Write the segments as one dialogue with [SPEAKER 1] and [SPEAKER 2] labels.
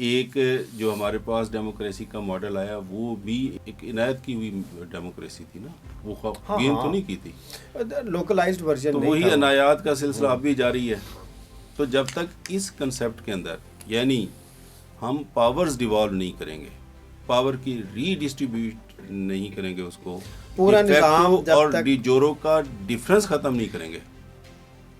[SPEAKER 1] ایک جو ہمارے پاس ڈیموکریسی کا ماڈل آیا وہ بھی ایک عنایت کی ہوئی ڈیموکریسی تھی نا, وہ گیم تو نہیں کی تھی,
[SPEAKER 2] لوکلائزڈ ورژن
[SPEAKER 1] تو
[SPEAKER 2] نہیں
[SPEAKER 1] وہی
[SPEAKER 2] تھا.
[SPEAKER 1] عنایات کا سلسلہ اب بھی جاری ہے. تو جب تک اس کنسیپٹ کے اندر یعنی ہم پاورز ڈیوالو نہیں کریں گے, پاور کی ری ڈسٹریبیوٹ نہیں کریں گے, اس کو
[SPEAKER 2] پورا نظام
[SPEAKER 1] اور ڈی جورو کا ڈیفرنس ختم نہیں کریں گے,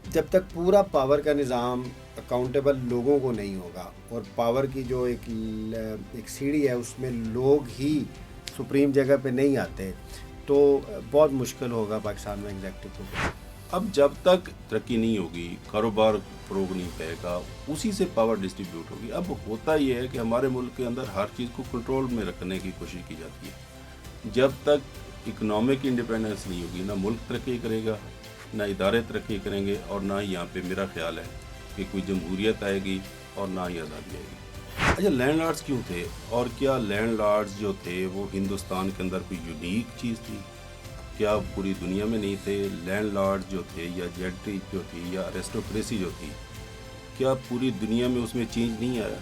[SPEAKER 2] جب تک پورا پاور کا نظام اکاؤنٹیبل لوگوں کو نہیں ہوگا, اور پاور کی جو ایک سیڑھی ہے اس میں لوگ ہی سپریم جگہ پہ نہیں آتے, تو بہت مشکل ہوگا پاکستان میں ایگزیکٹو کو.
[SPEAKER 1] اب جب تک ترقی نہیں ہوگی, کاروبار فروغ نہیں پائے گا, اسی سے پاور ڈسٹریبیوٹ ہوگی. اب ہوتا یہ ہے کہ ہمارے ملک کے اندر ہر چیز کو کنٹرول میں رکھنے کی کوشش کی جاتی ہے. جب تک اکنامک انڈیپینڈنس نہیں ہوگی, نہ ملک ترقی کرے گا, نہ ادارے ترقی کریں گے, اور نہ یہاں پہ میرا خیال ہے کہ کوئی جمہوریت آئے گی اور نہ ہی آزادی آئے گی. اچھا, لینڈ لارڈز کیوں تھے, اور کیا لینڈ لارڈز جو تھے وہ ہندوستان کے اندر کوئی یونیک چیز تھی؟ کیا پوری دنیا میں نہیں تھے لینڈ لارڈ جو تھے, یا جینٹری جو تھی, یا ایرسٹوکریسی جو تھی؟ کیا پوری دنیا میں اس میں چینج نہیں آیا؟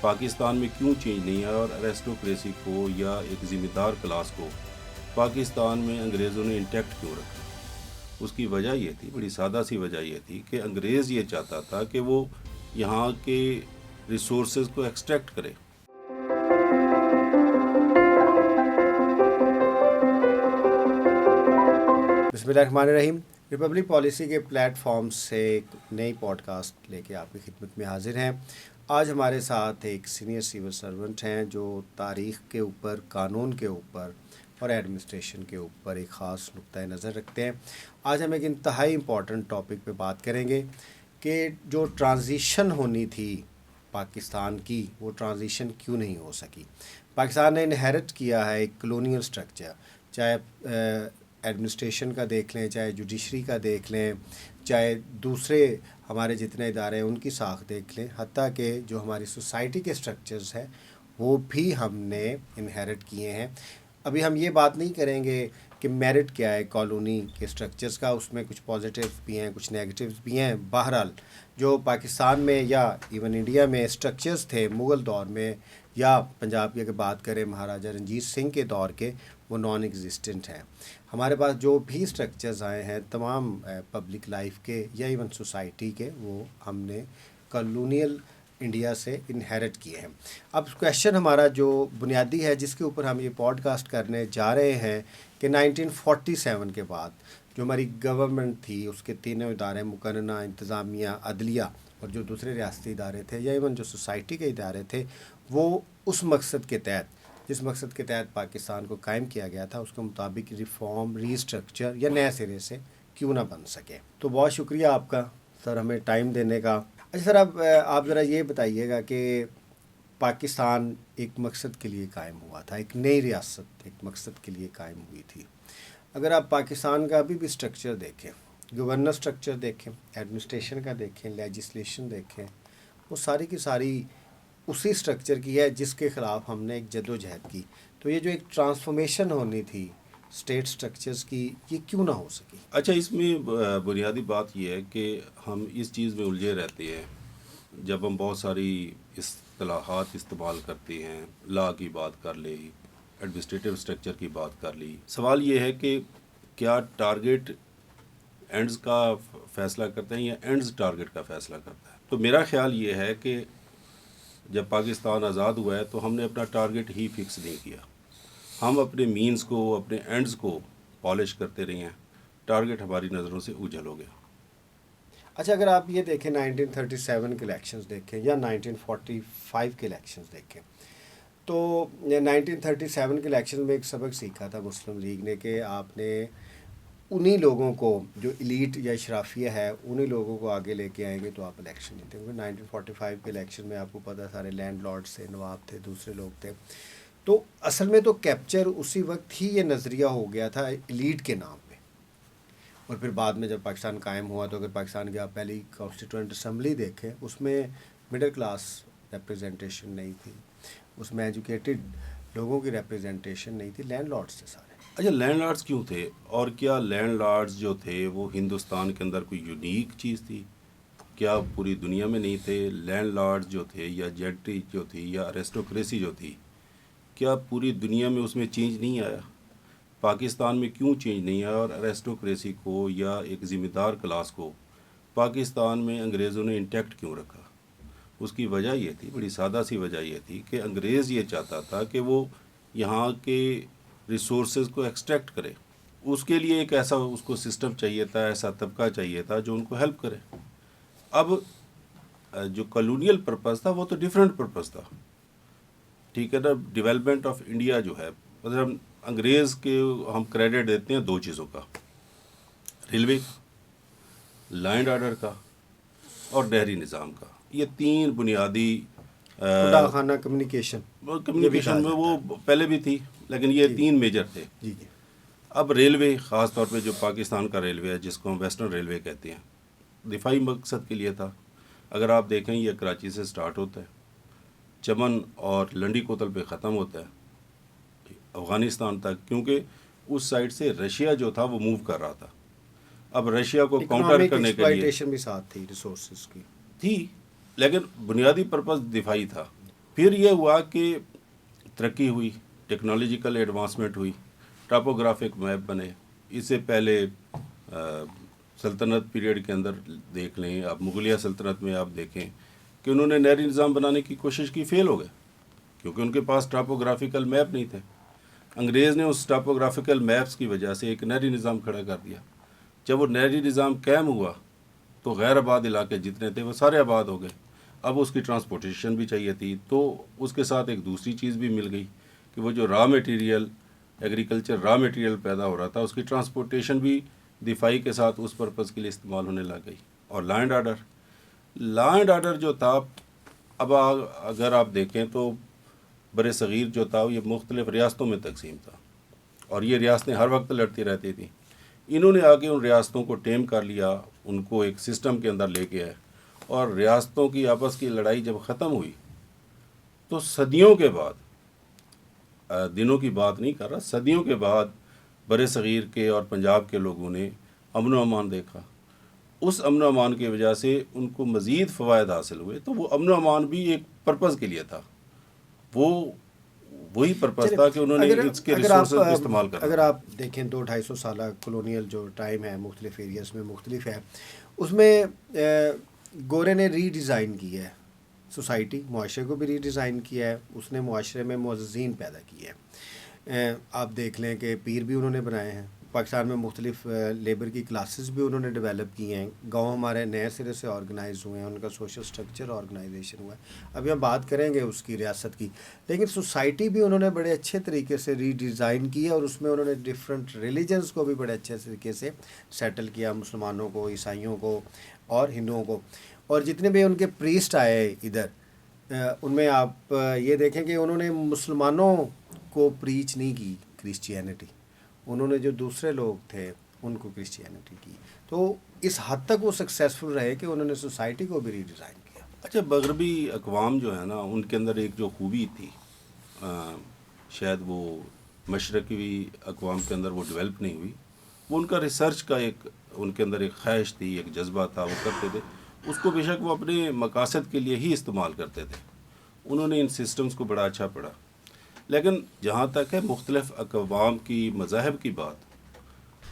[SPEAKER 1] پاکستان میں کیوں چینج نہیں آیا, اور ایرسٹوکریسی کو یا ایک ذمہ دار کلاس کو پاکستان میں انگریزوں نے انٹیکٹ کیوں رکھا؟ اس کی وجہ یہ تھی, بڑی سادہ سی وجہ یہ تھی کہ انگریز یہ چاہتا تھا کہ وہ یہاں کے ریسورسز کو ایکسٹریکٹ کرے.
[SPEAKER 2] بسم اللہ الرحمن الرحیم. ریپبلک پالیسی کے پلیٹ فارم سے ایک نئی پوڈ کاسٹ لے کے آپ کی خدمت میں حاضر ہیں. آج ہمارے ساتھ ایک سینئر سول سرونٹ ہیں جو تاریخ کے اوپر, قانون کے اوپر اور ایڈمنسٹریشن کے اوپر ایک خاص نقطۂ نظر رکھتے ہیں. آج ہم ایک انتہائی امپورٹنٹ ٹاپک پہ بات کریں گے کہ جو ٹرانزیشن ہونی تھی پاکستان کی, وہ ٹرانزیشن کیوں نہیں ہو سکی. پاکستان نے انہیرٹ کیا ہے ایک کلونیل سٹرکچر, چاہے ایڈمنسٹریشن کا دیکھ لیں, چاہے جوڈیشری کا دیکھ لیں, چاہے دوسرے ہمارے جتنے ادارے ہیں ان کی ساخت دیکھ لیں, حتیٰ کہ جو ہماری سوسائٹی کے سٹرکچرز ہیں وہ بھی ہم نے انہیرٹ کیے ہیں. ابھی ہم یہ بات نہیں کریں گے کہ میرٹ کیا ہے کالونی کے سٹرکچرز کا, اس میں کچھ پازیٹیو بھی ہیں, کچھ نیگیٹیوز بھی ہیں. بہرحال جو پاکستان میں یا ایون انڈیا میں سٹرکچرز تھے مغل دور میں, یا پنجاب کی اگر بات کریں مہاراجہ رنجیت سنگھ کے دور کے, وہ نان ایگزسٹنٹ ہیں. ہمارے پاس جو بھی سٹرکچرز آئے ہیں تمام پبلک لائف کے یا ایون سوسائٹی کے, وہ ہم نے کالونیل انڈیا سے انہیرٹ کیے ہیں. اب کویشچن ہمارا جو بنیادی ہے جس کے اوپر ہم یہ پوڈ کاسٹ کرنے جا رہے ہیں کہ 1947 کے بعد جو ہماری گورنمنٹ تھی, اس کے تینوں ادارے, مقننہ, انتظامیہ, عدلیہ, اور جو دوسرے ریاستی ادارے تھے یا ایون جو سوسائٹی کے ادارے تھے, وہ اس مقصد کے تحت, جس مقصد کے تحت پاکستان کو قائم کیا گیا تھا, اس کے مطابق ریفارم, ری اسٹرکچر یا نئے سرے سے کیوں نہ بن سکے. تو بہت شکریہ آپ کا سر ہمیں ٹائم دینے کا. اچھا سر, اب آپ ذرا یہ بتائیے گا کہ پاکستان ایک مقصد کے لیے قائم ہوا تھا, ایک نئی ریاست ایک مقصد کے لیے قائم ہوئی تھی. اگر آپ پاکستان کا ابھی بھی اسٹرکچر دیکھیں, گورنر اسٹرکچر دیکھیں, ایڈمنسٹریشن کا دیکھیں, لیجسلیشن دیکھیں, وہ ساری کی ساری اسی اسٹرکچر کی ہے جس کے خلاف ہم نے ایک جد و جہد کی. تو یہ جو ایک ٹرانسفارمیشن ہونی تھی اسٹیٹ اسٹرکچرز کی, یہ کیوں نہ ہو سکی؟
[SPEAKER 1] اچھا, اس میں بنیادی بات یہ ہے کہ ہم اس چیز میں الجھے رہتے ہیں جب ہم بہت ساری اصطلاحات استعمال کرتے ہیں. لا کی بات کر لی, ایڈمنسٹریٹو اسٹرکچر کی بات کر لی. سوال یہ ہے کہ کیا ٹارگیٹ اینڈز کا فیصلہ کرتے ہیں یا اینڈز ٹارگیٹ کا فیصلہ کرتا ہے؟ تو میرا خیال یہ ہے کہ جب پاکستان آزاد ہوا ہے تو ہم نے اپنا ٹارگیٹ ہی فکس نہیں کیا. ہم اپنے مینز کو, اپنے اینڈز کو پالش کرتے رہے ہیں, ٹارگیٹ ہماری نظروں سے اوجھل ہو گیا.
[SPEAKER 2] اچھا, اگر آپ یہ دیکھیں 1937 کے الیکشنز دیکھیں یا 1945 کے الیکشنز دیکھیں, تو 1937 کے الیکشن میں ایک سبق سیکھا تھا مسلم لیگ نے کہ آپ نے انہی لوگوں کو جو ایلیٹ یا اشرافیہ ہے انہی لوگوں کو آگے لے کے آئیں گے تو آپ الیکشن جیتیں گے. 1945 کے الیکشن میں آپ کو پتہ سارے لینڈ لارڈس تھے, نواب تھے, دوسرے لوگ تھے. تو اصل میں تو کیپچر اسی وقت ہی یہ نظریہ ہو گیا تھا ایلیٹ کے نام پہ. اور پھر بعد میں جب پاکستان قائم ہوا تو اگر پاکستان کی آپ پہلی کانسٹیٹوئنٹ اسمبلی دیکھیں, اس میں مڈل کلاس ریپرزنٹیشن نہیں تھی, اس میں ایجوکیٹڈ لوگوں کی ریپرزنٹیشن نہیں تھی, لینڈ لارڈس تھے سارے.
[SPEAKER 1] اچھا, لینڈ لارڈز کیوں تھے, اور کیا لینڈ لارڈز جو تھے وہ ہندوستان کے اندر کوئی یونیک چیز تھی؟ کیا پوری دنیا میں نہیں تھے؟ لینڈ لارڈ جو تھے یا جینٹری جو تھی یا ایرسٹوکریسی جو تھی، کیا پوری دنیا میں اس میں چینج نہیں آیا؟ پاکستان میں کیوں چینج نہیں آیا؟ اور ایرسٹوکریسی کو یا ایک ذمہ دار کلاس کو پاکستان میں انگریزوں نے انٹیکٹ کیوں رکھا؟ اس کی وجہ یہ تھی، بڑی سادہ سی وجہ یہ تھی کہ انگریز یہ چاہتا تھا کہ وہ یہاں کے ریسورسز کو ایکسٹریکٹ کرے. اس کے لیے ایک ایسا اس کو سسٹم چاہیے تھا، ایسا طبقہ چاہیے تھا جو ان کو ہیلپ کرے. اب جو کالونیل پرپز تھا وہ تو ڈیفرنٹ پرپز تھا، ٹھیک ہے نا. ڈیولپمنٹ آف انڈیا جو ہے، مطلب انگریز کے ہم کریڈٹ دیتے ہیں دو چیزوں کا، ریلوے کا، لا اینڈ آرڈر کا، اور نہری نظام کا. یہ تین بنیادی
[SPEAKER 2] خانہ کمیونیکیشن
[SPEAKER 1] میں وہ پہلے بھی تھی، لیکن یہ تین میجر تھے.
[SPEAKER 2] جی جی.
[SPEAKER 1] اب ریلوے خاص طور پہ جو پاکستان کا ریلوے ہے، جس کو ہم ویسٹرن ریلوے کہتے ہیں، دفاعی مقصد کے لیے تھا. اگر آپ دیکھیں یہ کراچی سے سٹارٹ ہوتا ہے، چمن اور لنڈی کوتل پہ ختم ہوتا ہے افغانستان تک، کیونکہ اس سائڈ سے رشیا جو تھا وہ موو کر رہا تھا. اب رشیا کو کاؤنٹر کرنے کے لیے
[SPEAKER 2] بھی ساتھ تھی، ریسورسز کی
[SPEAKER 1] تھی، لیکن بنیادی پرپز دفاعی تھا. پھر یہ ہوا کہ ترقی ہوئی، ٹیکنالوجیکل ایڈوانسمنٹ ہوئی، ٹاپوگرافک میپ بنے. اس سے پہلے سلطنت پیریڈ کے اندر دیکھ لیں آپ، مغلیہ سلطنت میں آپ دیکھیں کہ انہوں نے نہری نظام بنانے کی کوشش کی، فیل ہو گئے کیونکہ ان کے پاس ٹاپوگرافیکل میپ نہیں تھے. انگریز نے اس ٹاپوگرافیکل میپس کی وجہ سے ایک نہری نظام کھڑا کر دیا. جب وہ نہری نظام قائم ہوا تو غیر آباد علاقے جتنے تھے وہ سارے آباد ہو گئے. اب اس کی ٹرانسپورٹیشن بھی چاہیے تھی، تو اس کے ساتھ ایک دوسری چیز بھی مل گئی کہ وہ جو raw material, agriculture raw material پیدا ہو رہا تھا، اس کی ٹرانسپورٹیشن بھی دفاعی کے ساتھ اس پرپز کے لیے استعمال ہونے لگ گئی. اور لا اینڈ آرڈر جو تھا، اب اگر آپ دیکھیں تو بر صغیر جو تھا یہ مختلف ریاستوں میں تقسیم تھا، اور یہ ریاستیں ہر وقت لڑتی رہتی تھیں. انہوں نے آگے ان ریاستوں کو ٹیم کر لیا، ان کو ایک سسٹم کے اندر لے کے آئے، اور ریاستوں کی آپس کی لڑائی جب ختم ہوئی تو صدیوں کے بعد، دنوں کی بات نہیں کر رہا، صدیوں کے بعد بر صغیر کے اور پنجاب کے لوگوں نے امن و امان دیکھا. اس امن و امان کی وجہ سے ان کو مزید فوائد حاصل ہوئے. تو وہ امن و امان بھی ایک پرپز کے لیے تھا، وہی پرپز تھا کہ انہوں نے اس کے ریسورسز کو استعمال کرنا.
[SPEAKER 2] اگر آپ دیکھیں 200-250 سالہ کلونیل جو ٹائم ہے، مختلف ایریاز میں مختلف ہے، اس میں گورے نے ری ڈیزائن کی ہے سوسائٹی، معاشرے کو بھی ری ڈیزائن کیا ہے. اس نے معاشرے میں معززین پیدا کیے ہیں. آپ دیکھ لیں کہ پیر بھی انہوں نے بنائے ہیں. پاکستان میں مختلف لیبر کی کلاسز بھی انہوں نے ڈیولپ کی ہیں. گاؤں ہمارے نئے سرے سے آرگنائز ہوئے ہیں، ان کا سوشل سٹرکچر آرگنائزیشن ہوا ہے. ابھی ہم بات کریں گے اس کی ریاست کی، لیکن سوسائٹی بھی انہوں نے بڑے اچھے طریقے سے ری ڈیزائن کی ہے، اور اس میں انہوں نے ڈفرینٹ ریلیجنس کو بھی بڑے اچھے طریقے سے سیٹل کیا، مسلمانوں کو، عیسائیوں کو اور ہندوؤں کو. اور جتنے بھی ان کے پریسٹ آئے ادھر، ان میں آپ یہ دیکھیں کہ انہوں نے مسلمانوں کو پریچ نہیں کی کرسچینٹی، انہوں نے جو دوسرے لوگ تھے ان کو کرسچینٹی کی. تو اس حد تک وہ سکسیزفل رہے کہ انہوں نے سوسائٹی کو بھی ری ڈیزائن کیا.
[SPEAKER 1] اچھا، مغربی اقوام جو ہے نا، ان کے اندر ایک جو خوبی تھی، شاید وہ مشرقی اقوام کے اندر وہ ڈیولپ نہیں ہوئی، وہ ان کا ریسرچ کا ایک ان کے اندر ایک خواہش تھی، ایک جذبہ تھا، وہ کرتے تھے. اس کو بے شک وہ اپنے مقاصد کے لیے ہی استعمال کرتے تھے. انہوں نے ان سسٹمز کو بڑا اچھا پڑھا. لیکن جہاں تک ہے مختلف اقوام کی مذاہب کی بات،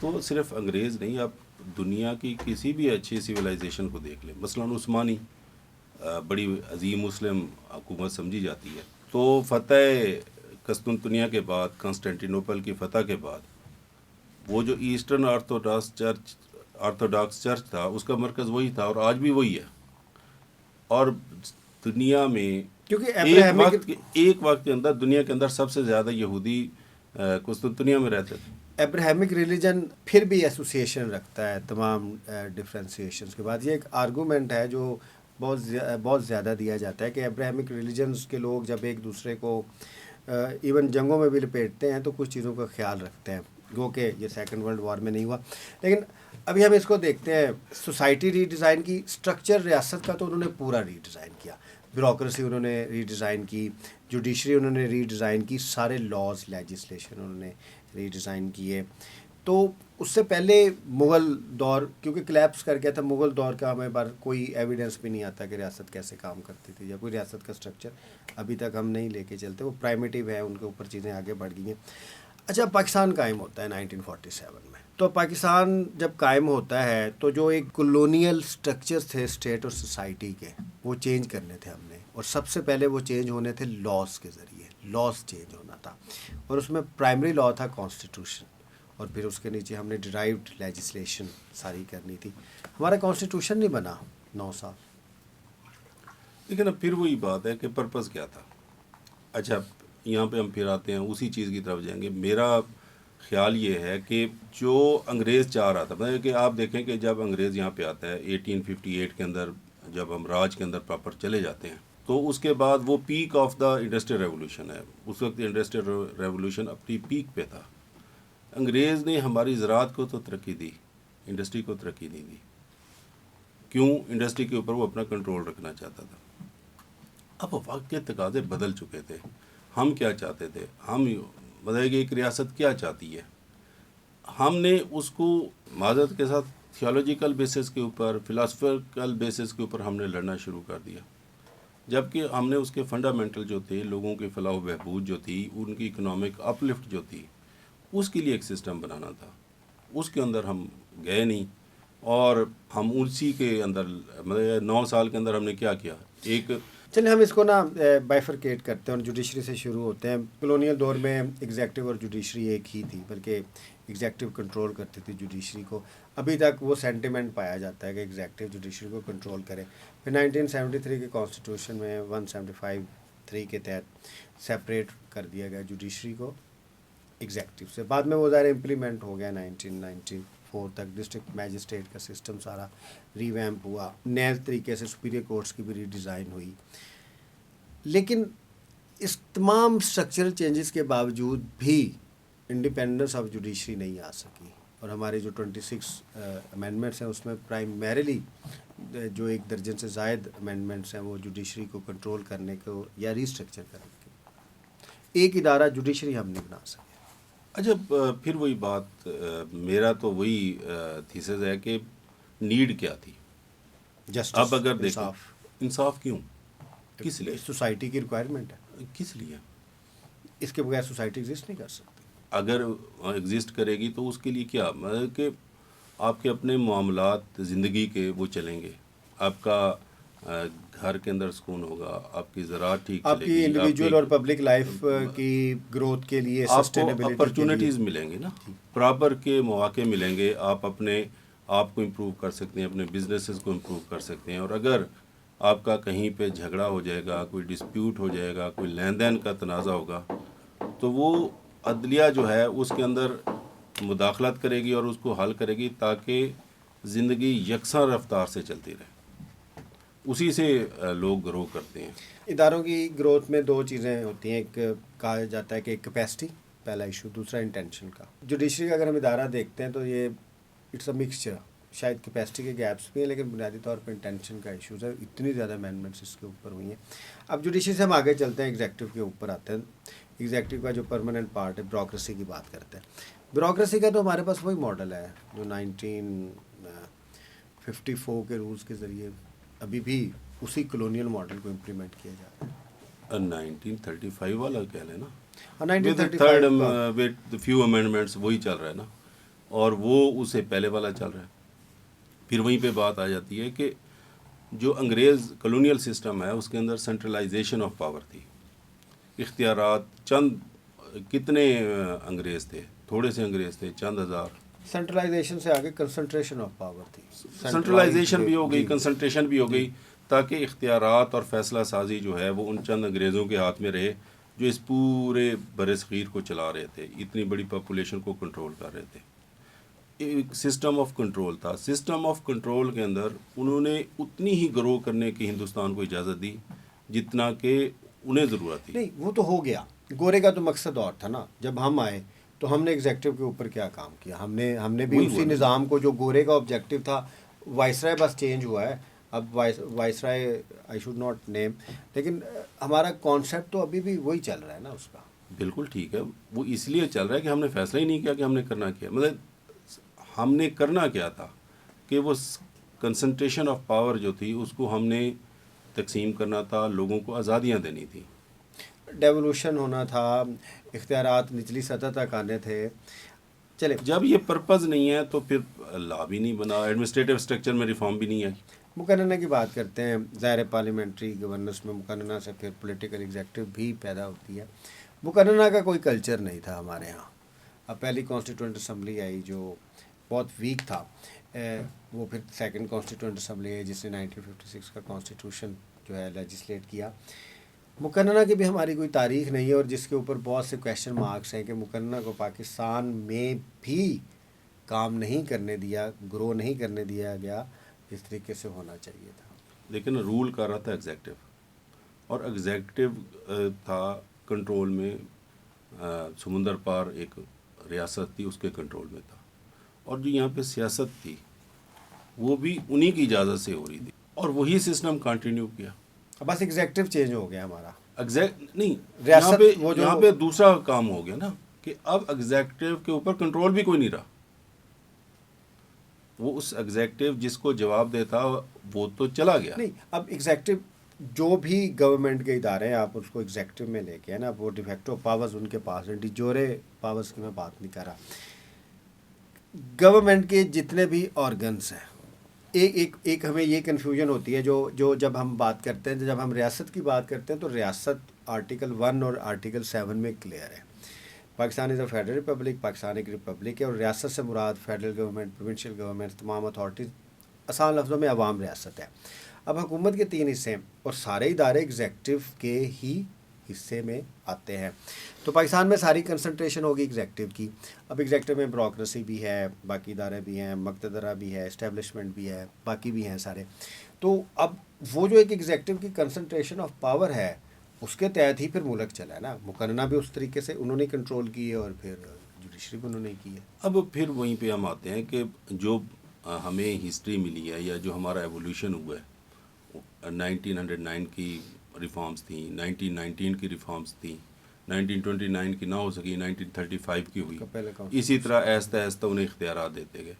[SPEAKER 1] تو صرف انگریز نہیں، آپ دنیا کی کسی بھی اچھی سویلائزیشن کو دیکھ لیں. مثلا عثمانی بڑی عظیم مسلم حکومت سمجھی جاتی ہے. تو فتح قسطنطنیہ کے بعد، کانسٹینٹینوپل کی فتح کے بعد، وہ جو ایسٹرن آرتھوڈاکس چرچ تھا، اس کا مرکز وہی تھا، اور آج بھی وہی ہے. اور دنیا میں
[SPEAKER 2] کیونکہ
[SPEAKER 1] ایک وقت کے اندر دنیا کے اندر سب سے زیادہ یہودی قسطنطنیہ میں رہتے تھے.
[SPEAKER 2] ابراہیمک ریلیجن پھر بھی ایسوسیشن رکھتا ہے تمام ڈفرینسیشنز کے بعد. یہ ایک آرگومنٹ ہے جو بہت زیادہ دیا جاتا ہے کہ ابراہیمک ریلیجنز کے لوگ جب ایک دوسرے کو ایون جنگوں میں بھی لپیٹتے ہیں تو کچھ چیزوں کا خیال رکھتے ہیں، گو کہ یہ سیکنڈ ورلڈ وار میں نہیں ہوا. لیکن ابھی ہم اس کو دیکھتے ہیں، سوسائٹی ری ڈیزائن کی، اسٹرکچر ریاست کا تو انہوں نے پورا ری ڈیزائن کیا. بیوروکریسی انہوں نے ری ڈیزائن کی، جوڈیشری انہوں نے ری ڈیزائن کی، سارے لاز لیجسلیشن انہوں نے ری ڈیزائن کیے. تو اس سے پہلے مغل دور کیونکہ کلیپس کر گیا تھا، مغل دور کا ہمیں بار کوئی ایویڈنس بھی نہیں آتا کہ ریاست کیسے کام کرتی تھی یا کوئی ریاست کا اسٹرکچر ابھی تک ہم نہیں لے کے چلتے، وہ پرائمیٹیو ہے، ان کے اوپر چیزیں آگے بڑھ گئی ہیں. اچھا، پاکستان قائم ہوتا ہے 1947 میں، تو پاکستان جب قائم ہوتا ہے تو جو ایک کولونیل اسٹرکچر تھے اسٹیٹ اور سوسائٹی کے، وہ چینج کرنے تھے ہم نے، اور سب سے پہلے وہ چینج ہونے تھے لاس کے ذریعے، لاس چینج ہونا تھا، اور اس میں پرائمری لا تھا کانسٹیٹیوشن، اور پھر اس کے نیچے ہم نے ڈرائیوڈ لیجسلیشن ساری کرنی تھی. ہمارا کانسٹیٹیوشن نہیں بنا 9 سال.
[SPEAKER 1] لیکن اب پھر وہی بات ہے کہ پرپز کیا تھا. اچھا، یہاں پہ ہم پھر آتے ہیں، اسی چیز کی طرف جائیں گے. میرا خیال یہ ہے کہ جو انگریز چاہ رہا تھا، مطلب کہ آپ دیکھیں کہ جب انگریز یہاں پہ آتا ہے 1858 کے اندر، جب ہم راج کے اندر پراپر چلے جاتے ہیں، تو اس کے بعد وہ peak of the industrial revolution ہے. اس وقت انڈسٹریل ریولوشن اپنی پیک پہ تھا. انگریز نے ہماری زراعت کو تو ترقی دی، انڈسٹری کو ترقی نہیں دی. کیوں؟ انڈسٹری کے اوپر وہ اپنا کنٹرول رکھنا چاہتا تھا. اب وقت کے تقاضے بدل چکے تھے. ہم کیا چاہتے تھے؟ ہم مطلب کہ ایک ریاست کیا چاہتی ہے، ہم نے اس کو معذرت کے ساتھ تھیولوجیکل بیسس کے اوپر، فلاسفیکل بیسس کے اوپر ہم نے لڑنا شروع کر دیا، جبکہ ہم نے اس کے فنڈامنٹل جو تھے، لوگوں کی فلاح و بہبود جو تھی، ان کی اکنامک اپ لفٹ جو تھی، اس کے لیے ایک سسٹم بنانا تھا. اس کے اندر ہم گئے نہیں، اور ہم اسی کے اندر مطلب 9 سال کے اندر ہم نے کیا کیا. ایک
[SPEAKER 2] چلیں ہم اس کو نا بائفرکیٹ کرتے ہیں اور جوڈیشری سے شروع ہوتے ہیں. کلونیل دور میں ایگزیکٹو اور جوڈیشری ایک ہی تھی، بلکہ ایگزیکٹو کنٹرول کرتی تھی جوڈیشری کو. ابھی تک وہ سینٹیمنٹ پایا جاتا ہے کہ ایگزیکٹو جوڈیشری کو کنٹرول کرے. پھر 1973 کے کانسٹیٹیوشن میں 175(3) کے تحت سیپریٹ کر دیا گیا جوڈیشری کو ایگزیکٹو سے. بعد میں وہ ظاہر امپلیمنٹ ہو گیا 1994 تک. ڈسٹرکٹ میجسٹریٹ کا سسٹم سارا ریویمپ ہوا، نئے طریقے سے سپیریئر کورٹس کی بھی ری ڈیزائن ہوئی. لیکن اس تمام اسٹرکچرل چینجز کے باوجود بھی انڈیپینڈنس آف جوڈیشری نہیں آ سکی، اور ہمارے جو 26 امینڈمنٹس ہیں اس میں پرائمریلی جو 1 درجن سے زائد امینڈمنٹس ہیں وہ جوڈیشری کو کنٹرول کرنے کو یا ری اسٹرکچر کرنے کے. ایک ادارہ جوڈیشری ہم نہیں بنا سکے.
[SPEAKER 1] اچھا، پھر وہی بات، میرا تو وہی تھیسس ہے کہ نیڈ کیا تھی.
[SPEAKER 2] جسٹس،
[SPEAKER 1] اب اگر دیکھیں،
[SPEAKER 2] انصاف.
[SPEAKER 1] انصاف کیوں؟ کس لیے؟
[SPEAKER 2] سوسائٹی کی ریکوائرمنٹ ہے.
[SPEAKER 1] کس لیے؟
[SPEAKER 2] اس کے بغیر سوسائٹی ایگزسٹ نہیں کر سکتی.
[SPEAKER 1] اگر ایگزسٹ کرے گی تو اس کے لیے کیا، مطلب کہ آپ کے اپنے معاملات زندگی کے وہ چلیں گے، آپ کا گھر کے اندر سکون ہوگا، آپ کی زراعت ٹھیک چلے
[SPEAKER 2] آپ کی
[SPEAKER 1] گی،
[SPEAKER 2] انڈیویجول اور پبلک لائف کی گروتھ کے لیے،
[SPEAKER 1] آپ کو
[SPEAKER 2] سسٹینیبلٹی
[SPEAKER 1] اپرچونٹیز ملیں گی نا، پراپر کے مواقع ملیں گے. آپ اپنے آپ کو امپروو کر سکتے ہیں، اپنے بزنسز کو امپروو کر سکتے ہیں. اور اگر آپ کا کہیں پہ جھگڑا ہو جائے گا، کوئی ڈسپیوٹ ہو جائے گا، کوئی لین دین کا تنازع ہوگا، تو وہ عدلیہ جو ہے اس کے اندر مداخلت کرے گی اور اس کو حل کرے گی، تاکہ زندگی یکساں رفتار سے چلتی رہے. اسی سے لوگ گرو کرتے ہیں.
[SPEAKER 2] اداروں کی گروتھ میں 2 چیزیں ہوتی ہیں. ایک کہا جاتا ہے کہ کیپیسٹی پہلا ایشو، دوسرا انٹینشن کا. جوڈیشری کا اگر ہم ادارہ دیکھتے ہیں تو یہ اٹس اے مکسچر. شاید کیپیسٹی کے گیپس بھی ہیں، لیکن بنیادی طور پہ انٹینشن کا ایشوز ہے. اتنی زیادہ امینڈمنٹس اس کے اوپر ہوئی ہیں. اب جوڈیشری سے ہم آگے چلتے ہیں، ایگزیکٹو کے اوپر آتے ہیں. ایگزیکٹو کا جو پرماننٹ پارٹ ہے، بیوروکریسی کی بات کرتے ہیں. بیوروکریسی کا تو ہمارے پاس وہی ماڈل ہے جو 1954 کے رولز کے ذریعے ابھی بھی اسی کلونیل ماڈل کو امپلیمنٹ کیا جا رہا ہے.
[SPEAKER 1] 1935 والا کہہ لیں نا،
[SPEAKER 2] 1935
[SPEAKER 1] with few amendments وہی چل رہا ہے نا، اور وہ اس سے پہلے والا چل رہا ہے. پھر وہیں پہ بات آ جاتی ہے کہ جو انگریز کلونیل سسٹم ہے اس کے اندر سینٹرلائزیشن آف پاور تھی. اختیارات کتنے انگریز تھے؟ تھوڑے سے انگریز تھے، چند ہزار.
[SPEAKER 2] سینٹرلائزیشن سے آگے کنسنٹریشن آف پاور تھی.
[SPEAKER 1] سینٹرلائزیشن بھی ہو گئی، کنسنٹریشن بھی ہو گئی، تاکہ اختیارات اور فیصلہ سازی جو ہے وہ ان چند انگریزوں کے ہاتھ میں رہے جو اس پورے بر صغیر کو چلا رہے تھے، اتنی بڑی پاپولیشن کو کنٹرول کر رہے تھے. ایک سسٹم آف کنٹرول تھا. سسٹم آف کنٹرول کے اندر انہوں نے اتنی ہی گرو کرنے کی ہندوستان کو اجازت دی جتنا کہ انہیں ضرورت تھی.
[SPEAKER 2] نہیں، وہ تو ہو گیا. گورے کا تو مقصد اور تھا نا. جب ہم آئے تو ہم نے ایگزیکٹو کے اوپر کیا کام کیا؟ ہم نے بھی اسی نظام کو، جو گورے کا آبجیکٹو تھا، وائسرائے بس چینج ہوا ہے. اب viceroy I should not name, لیکن ہمارا کانسیپٹ تو ابھی بھی وہی چل رہا ہے نا اس کا.
[SPEAKER 1] بالکل ٹھیک ہے، وہ اس لیے چل رہا ہے کہ ہم نے فیصلہ ہی نہیں کیا کہ ہم نے کرنا کیا. مطلب ہم نے کرنا کیا تھا کہ وہ کنسنٹریشن آف پاور جو تھی اس کو ہم نے تقسیم کرنا تھا، لوگوں کو آزادیاں دینی تھی،
[SPEAKER 2] ڈیولوشن ہونا تھا، اختیارات نچلی سطح تک آنے تھے. چلے
[SPEAKER 1] جب یہ پرپز نہیں ہے تو پھر لا بھی نہیں بنا، ایڈمنسٹریٹو اسٹرکچر میں ریفارم بھی نہیں آئی.
[SPEAKER 2] مقننہ کی بات کرتے ہیں. ظاہر پارلیمنٹری گورننس میں مقننہ سے پھر پولیٹیکل ایگزیکٹو بھی پیدا ہوتی ہے. مقننہ کا کوئی کلچر نہیں تھا ہمارے ہاں. اب پہلی کانسٹیٹوئنٹ اسمبلی آئی جو بہت ویک تھا، وہ پھر سیکنڈ کانسٹیٹوئنٹ اسمبلی ہے جس نے 1956 کا کانسٹیٹیوشن جو ہے لیجسلیٹ کیا. مقننہ کی بھی ہماری کوئی تاریخ نہیں ہے، اور جس کے اوپر بہت سے کویشچن مارکس ہیں کہ مقننہ کو پاکستان میں بھی کام نہیں کرنے دیا، گرو نہیں کرنے دیا گیا اس طریقے سے ہونا چاہیے تھا.
[SPEAKER 1] لیکن رول کر رہا تھا ایگزیکٹو، اور ایگزیکٹو تھا کنٹرول میں، سمندر پار ایک ریاست تھی اس کے کنٹرول میں تھا، اور جو یہاں پہ سیاست تھی وہ بھی انہی کی اجازت سے ہو رہی تھی، اور وہی سسٹم کنٹینیو کیا.
[SPEAKER 2] بس ایگزیکٹو چینج ہو گیا ہمارا.
[SPEAKER 1] نہیں،
[SPEAKER 2] ریاست
[SPEAKER 1] یہاں پہ دوسرا کام ہو گیا نا کہ اب ایگزیکٹو کے اوپر کنٹرول بھی کوئی نہیں رہا. وہ اس ایگزیکٹو جس کو جواب دیتا وہ تو چلا گیا.
[SPEAKER 2] نہیں، اب ایگزیکٹو جو بھی گورنمنٹ کے ادارے ہیں آپ اس کو ایگزیکٹو میں لے کے نا، وہ ڈیفیکٹو پاورز ان کے پاس ہیں. ڈی جورے پاورز کی میں بات نہیں کر رہا. گورنمنٹ کے جتنے بھی آرگنس ہیں، ایک ہمیں یہ کنفیوژن ہوتی ہے جو جب ہم بات کرتے ہیں، جب ہم ریاست کی بات کرتے ہیں تو ریاست آرٹیکل 1 اور آرٹیکل 7 میں کلیئر ہے. پاکستان از اے فیڈرل ریپبلک، پاکستان ایک ریپبلک ہے، اور ریاست سے مراد فیڈرل گورنمنٹ، پروونشل گورنمنٹ، تمام اتھارٹیز، آسان لفظوں میں عوام ریاست ہے. اب حکومت کے 3 حصے ہیں اور سارے ادارے ایگزیکٹو کے ہی حصے میں آتے ہیں. تو پاکستان میں ساری کنسنٹریشن ہوگی ایگزیکٹو کی. اب ایگزیکٹو میں بیوروکریسی بھی ہے، باقی ادارے بھی ہیں، مقتدرہ بھی ہے، اسٹیبلشمنٹ بھی ہے، باقی بھی ہیں سارے. تو اب وہ جو ایک ایگزیکٹو کی کنسنٹریشن آف پاور ہے اس کے تحت ہی پھر ملک چلا ہے نا. مقننہ بھی اس طریقے سے انہوں نے کنٹرول کی ہے، اور پھر جوڈیشری بھی انہوں نے کی ہے.
[SPEAKER 1] اب پھر وہیں پہ ہم آتے ہیں کہ جو ہمیں ہسٹری ملی ہے یا جو ہمارا ایولیوشن ہوا ہے، 1909 کی ریفارمز تھیں، 1919 کی ریفارمز تھیں، 1929 کی نہ ہو سکی، 1935 کی ہوئی. اسی طرح آہستہ آہستہ انہیں اختیارات دیتے گئے.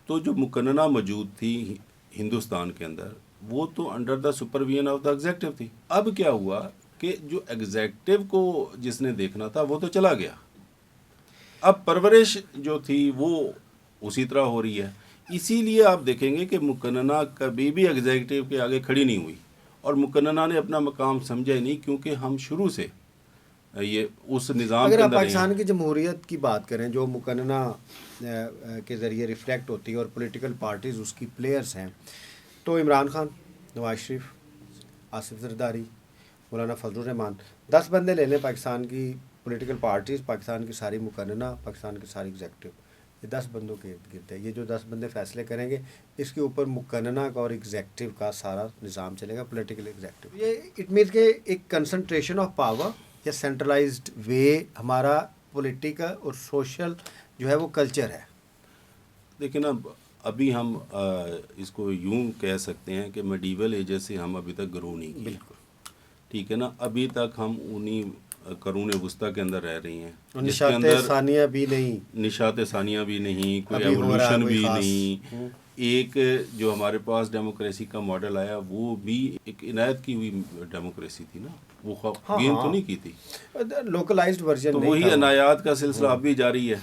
[SPEAKER 1] تو جو مقننہ موجود تھی ہندوستان کے اندر وہ تو under the supervision of the executive تھی. اب کیا ہوا کہ جو ایگزیکٹو کو جس نے دیکھنا تھا وہ تو چلا گیا. اب پرورش جو تھی وہ اسی طرح ہو رہی ہے. اسی لیے آپ دیکھیں گے کہ مقننہ کبھی بھی ایگزیکٹو کے آگے کھڑی نہیں ہوئی، اور مقننہ نے اپنا مقام سمجھا ہی نہیں، کیونکہ ہم شروع سے یہ اس نظام کے
[SPEAKER 2] اگر آپ
[SPEAKER 1] اندر
[SPEAKER 2] پاکستان کی جمہوریت کی بات کریں جو مقننہ کے ذریعے ریفلیکٹ ہوتی ہے اور پولیٹیکل پارٹیز اس کی پلیئرز ہیں، تو عمران خان، نواز شریف، آصف زرداری، مولانا فضل الرحمان، 10 بندے لے لیں پاکستان کی پولیٹیکل پارٹیز، پاکستان کی ساری مقننہ، پاکستان کی ساری ایگزیکٹو، یہ 10 بندوں کے ارد گرد ہے. یہ جو 10 بندے فیصلے کریں گے اس کے اوپر مقننہ کا اور ایگزیکٹو کا سارا نظام چلے گا، پولیٹیکل ایگزیکٹو. یہ اٹ مینس کہ ایک کنسنٹریشن آف پاور یا سینٹرلائزڈ وے ہمارا پولیٹیکل اور سوشل جو ہے وہ کلچر ہے.
[SPEAKER 1] لیکن ابھی ہم اس کو یوں کہہ سکتے ہیں کہ میڈیول ایجز سے ہم ابھی تک گرو نہیں کیے.
[SPEAKER 2] بالکل
[SPEAKER 1] ٹھیک ہے نا. ابھی تک ہم انہی قرون وسطیٰ کے اندر رہ رہی ہیں،
[SPEAKER 2] نشاط ثانیہ بھی نہیں،
[SPEAKER 1] نشاط ثانیہ بھی نہیں، کوئی
[SPEAKER 2] ابھی ہو رہا ہے
[SPEAKER 1] ایولیوشن
[SPEAKER 2] کوئی
[SPEAKER 1] بھی
[SPEAKER 2] خاص.
[SPEAKER 1] نہیں. ایک جو ہمارے پاس ڈیموکریسی کا ماڈل آیا وہ بھی ایک عنایت کی ہوئی ڈیموکریسی تھی نا، وہ گین تو نہیں کی تھی،
[SPEAKER 2] لوکلائزڈ ورژن
[SPEAKER 1] تو
[SPEAKER 2] نہیں
[SPEAKER 1] وہی
[SPEAKER 2] تھا.
[SPEAKER 1] عنایات کا سلسلہ اب بھی جاری ہے.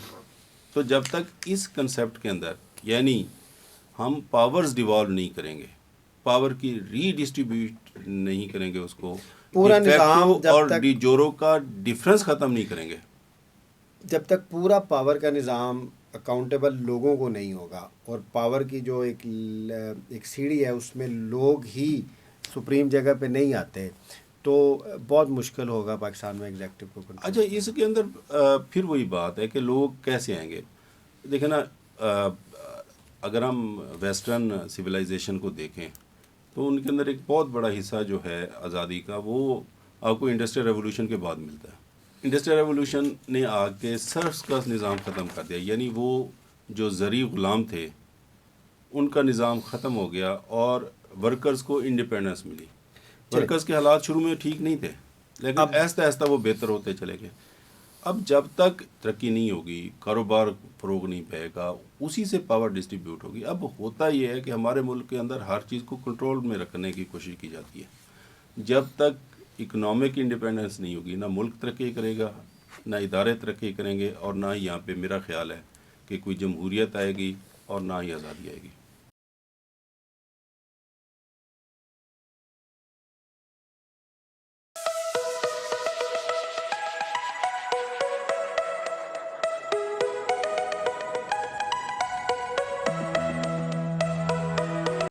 [SPEAKER 1] تو جب تک اس کنسیپٹ کے اندر یعنی ہم پاورز ڈیوالو نہیں کریں گے، پاور کی ری ڈسٹریبیوٹ نہیں کریں گے، اس کو
[SPEAKER 2] پورا نظام
[SPEAKER 1] اور
[SPEAKER 2] جب تک
[SPEAKER 1] ڈی جورو کا ڈفرنس ختم نہیں کریں گے،
[SPEAKER 2] جب تک پورا پاور کا نظام اکاؤنٹیبل لوگوں کو نہیں ہوگا، اور پاور کی جو ایک سیڑھی ہے اس میں لوگ ہی سپریم جگہ پہ نہیں آتے، تو بہت مشکل ہوگا پاکستان میں ایگزیکٹو کو کنٹرول.
[SPEAKER 1] اچھا اس کے اندر پھر وہی بات ہے کہ لوگ کیسے آئیں گے. دیکھیں نا، اگر ہم ویسٹرن سویلائزیشن کو دیکھیں تو ان کے اندر ایک بہت بڑا حصہ جو ہے آزادی کا وہ آپ کو انڈسٹریل ریولوشن کے بعد ملتا ہے. انڈسٹریل ریولوشن نے آ کے سرفس کا نظام ختم کر دیا، یعنی وہ جو زرعی غلام تھے ان کا نظام ختم ہو گیا اور ورکرز کو انڈیپینڈنس ملی. ورکرز کے حالات شروع میں ٹھیک نہیں تھے لیکن آہستہ آہستہ وہ بہتر ہوتے چلے گئے. اب جب تک ترقی نہیں ہوگی، کاروبار فروغ نہیں پائے گا، اسی سے پاور ڈسٹریبیوٹ ہوگی. اب ہوتا یہ ہے کہ ہمارے ملک کے اندر ہر چیز کو کنٹرول میں رکھنے کی کوشش کی جاتی ہے. جب تک اکنامک انڈیپینڈنس نہیں ہوگی، نہ ملک ترقی کرے گا، نہ ادارے ترقی کریں گے، اور نہ ہی یہاں پہ میرا خیال ہے کہ کوئی جمہوریت آئے گی اور نہ ہی آزادی آئے گی.